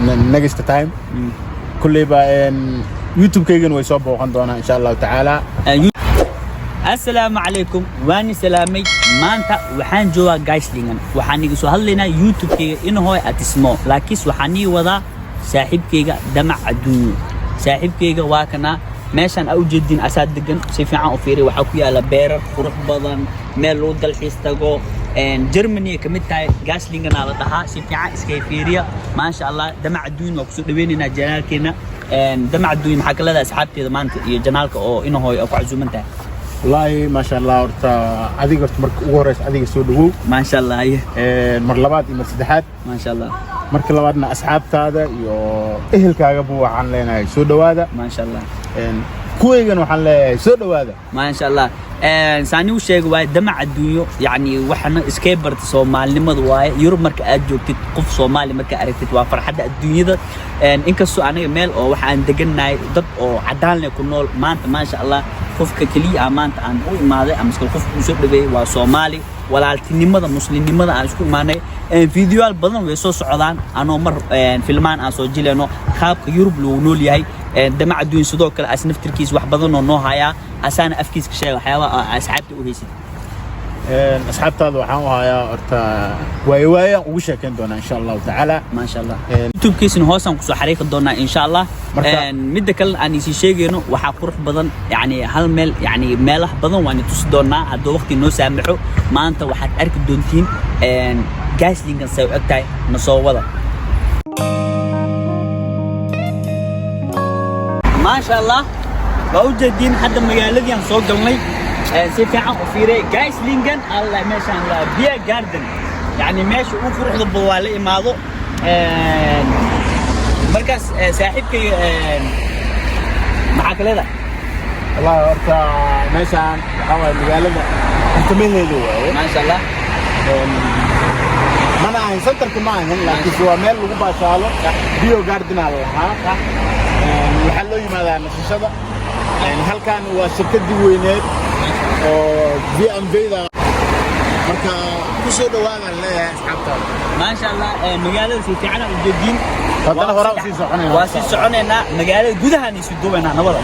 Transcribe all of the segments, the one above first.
next time كل بقى يوتيوب كيجن ويسوب وقندونا إن شاء الله تعالى. السلام عليكم واني سلامي مانتا وحان جوا جايسلينغن وحان نيجي سو هلينا يوتيوب كي إنه هو أتسمو لكن وحاني وضع صاحب كيجا دمع الدنيا صاحب كيجا واكنا meeshan u jeedin asaad degan si fiican u fiiri waxa ku yaala beerar qurux badan meel loo dalxiis tago Germany kamid tahay Gaslingen la dhahaa si fiican iska fiiriya ma sha Allah damac adduun waa ku soo dhaweynina janaalkeena damac adduun maxaa kala asxaabteeda maanta iyo janaalka oo inoo hooyo ku casuuman tahay والله ما شاء الله ورتا adiga marka ugu horeys adiga soo dhawow ما شاء الله mar labaad iyo mar saddexaad ما شاء الله marka labaadna asxaabtaada iyo ehelkaaga buu waxaan leenahay soo dhawaada ما شاء الله kuwaygan waxaan leeyahay soo dhawaada ما شاء الله saani u sheegay waa damac adduunyo yani waxana iska barta Soomaalinimada waaye Yurub marka aad joogtid qof Soomaali marka aragtid waa farxadda adduunyada inkastoo aniga meel oo waxaan deganahay dad oo cadaan leh ku nool maanta ma sha Allah qofka kaliya maanta aan u imaaday ama qofka u soo dhaweeyay waa Soomaali walaaltinimada muslimnimada aan isku imaanay fiidiyoal badan way soo socdaan anoo mar filmaan aan soo jileeno qaabka Yurub loo nool yahay damac adduun sidoo kale as naftirkiis wax badan oo noo haya asana afkiis ka sheegay waxyaaba asxaabta u heysay asxaabtaada waxaan u hayaa horta waayo ugu sheekeen doona insha Allah ta'ala ma sha Allah YouTube kiisna hoosan ku soo xariiqi doona insha Allah midda kale aan isi sheegayno waxa qurux badan yani hal meel yani meelaha badan waan tus doona hadda waqti noo saamaxo maanta waxaad arki doontiin Gaslingen soo agtay na soo wada ما شاء الله وأوجدين حتى مجالدي عن صوت دمي سيفعان وفيري جايسلينغن الله ما شاء الله بيا جاردن يعني ماشي وفرح الضوالي ماضو مركز ساحبك معك لذا والله ورتا ماشان حاول مجالدنا انت مين هذو ما شاء الله ما انا سنتر كمان لكن سوى ميل لو باشالو بيو جاردن على ها waxaa loo yimaadaa nashashada halkan waa shirkadii weyneed oo BMW-da marka ku soo dhawaadaan leeyahay asxaabtaada ما شاء الله magaalada si fiican u jeedin hadana hore u sii soconayna waa sii soconayna magaalada gudaha ni sii duubana nabada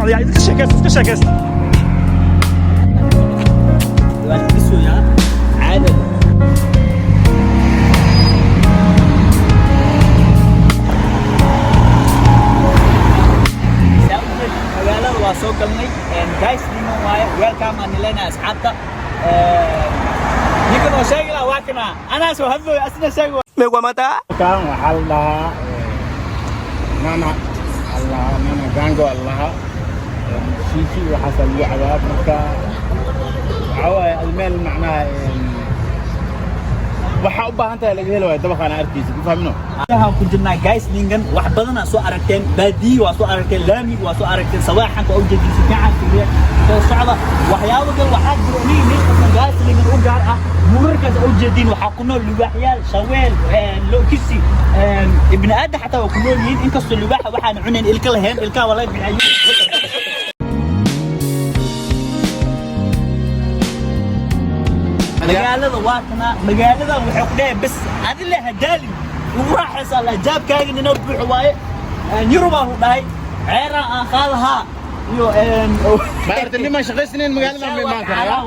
يعني تشكست واسكسو يا عادل مجالة واسوق لنا جايس لنا وايا ويلكم أن لنا أصحابنا يمكن وشايلا واكنا أنا سو هذو أسنا شايوا ميقوا متى كان وحالها نانا الله نانا جانجو الله شيء وحصل لي عذاب مركا عوا المال معناه waxa u baahan tahay laga helo dabaqana arkiisa ku fahmino waxaan ku jirnaa Gaslingen wax badan soo aragteen baadiyo waa soo aragteen laami waa soo aragteen sawaxan oo jeedisi fiican fiiriya soo socda waxyaabo kale waxa jiro meesha Gaslingen u gaar ah markaas oo jeedin waxa ku nool lubaxyaal shaweel lookisi ibn aad xataa waa ku nool yihiin inkastoo lubaxa waxaan cuneen ilka lahayn ilka walaa binayo magaalada waakana magaalada waxay ku dhahay bas adile hadaalin ugu raaxaysa la jaabkaaga inoo buuxo waaye Yuruba u dhahay ceera aan qaadaha iyo maarta nima shaqaysneen magaalada ma imaan karo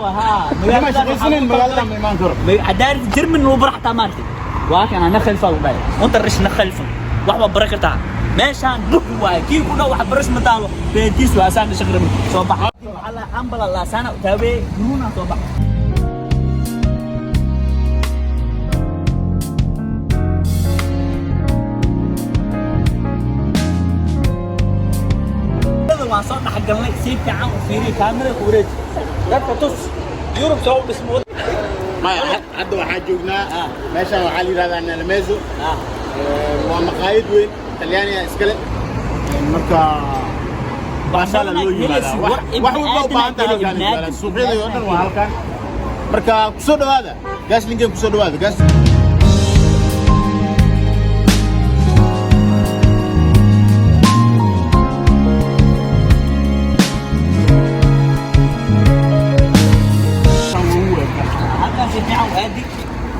magaalada shaqaysneen magaalada ma imaan karo adaari German loo baraxta maartay waakana ana khalfa u dhahay inta rishna khalfa waxba barakata meeshaan buux waaye kii ku dhaw wax baras ma taalo beentiis waa asaan shaqrimo soo baxa alla ambala la sana taabe guruna soo baxa وصلنا حق الله سيت عام وفيري كاميرا وريد لا تص يوروب سو بسمو ما حد waxaa joognaa meeshan waxa la yiraahdaa Nalmezo waa maqaayad weyn Talyaaniga iskale marka baashaala loo yimaadaa wax walba u baahan tahay halkaan yimaadaa suuqyada oo dhan waa halkaan marka kusoo dhawaada gaaslinkeen kusoo dhawaada gaas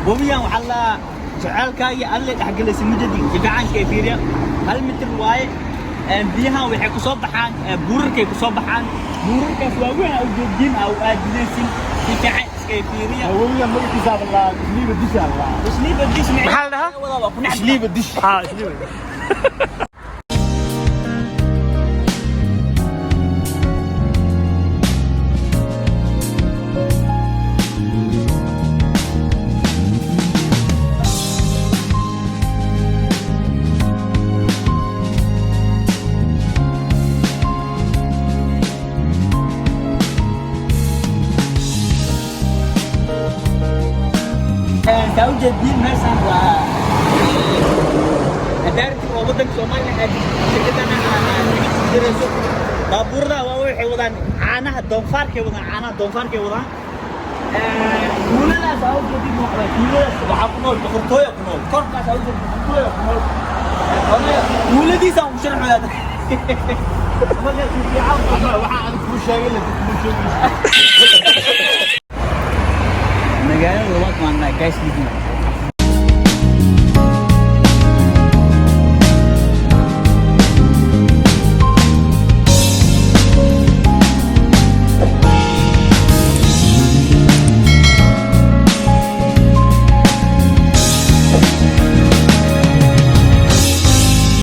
وبيان وحلا جعل كاي الله دحقل سمجدي جبعان كيفيريا هل متر واي بيها waxay ku soo baxaan buurarkay ku soo baxaan buurarkaas waa weyn oo joogin oo aad dilaysin fiican كيفيريا وبيان magaciisa la isliiba disha Allah isliiba dish maxaa la dhahaa isliiba dish isliiba كوجد دين مثلا و أدارتي ووضعك سومالي هذه شكلنا درسوا بابوردا ووحي وضعن عانها دونفار كي وضعن عانها دونفار كي وضعن كولا لا سأقول جديد محرا كولا وحاكنول بخرطوية كنول كوركا سأقول جديد بخرطوية كنول كولا دي سأقول شرح هذا waxaa aad ku sheegay la ku sheegay magaalada labaad maana gaas lidina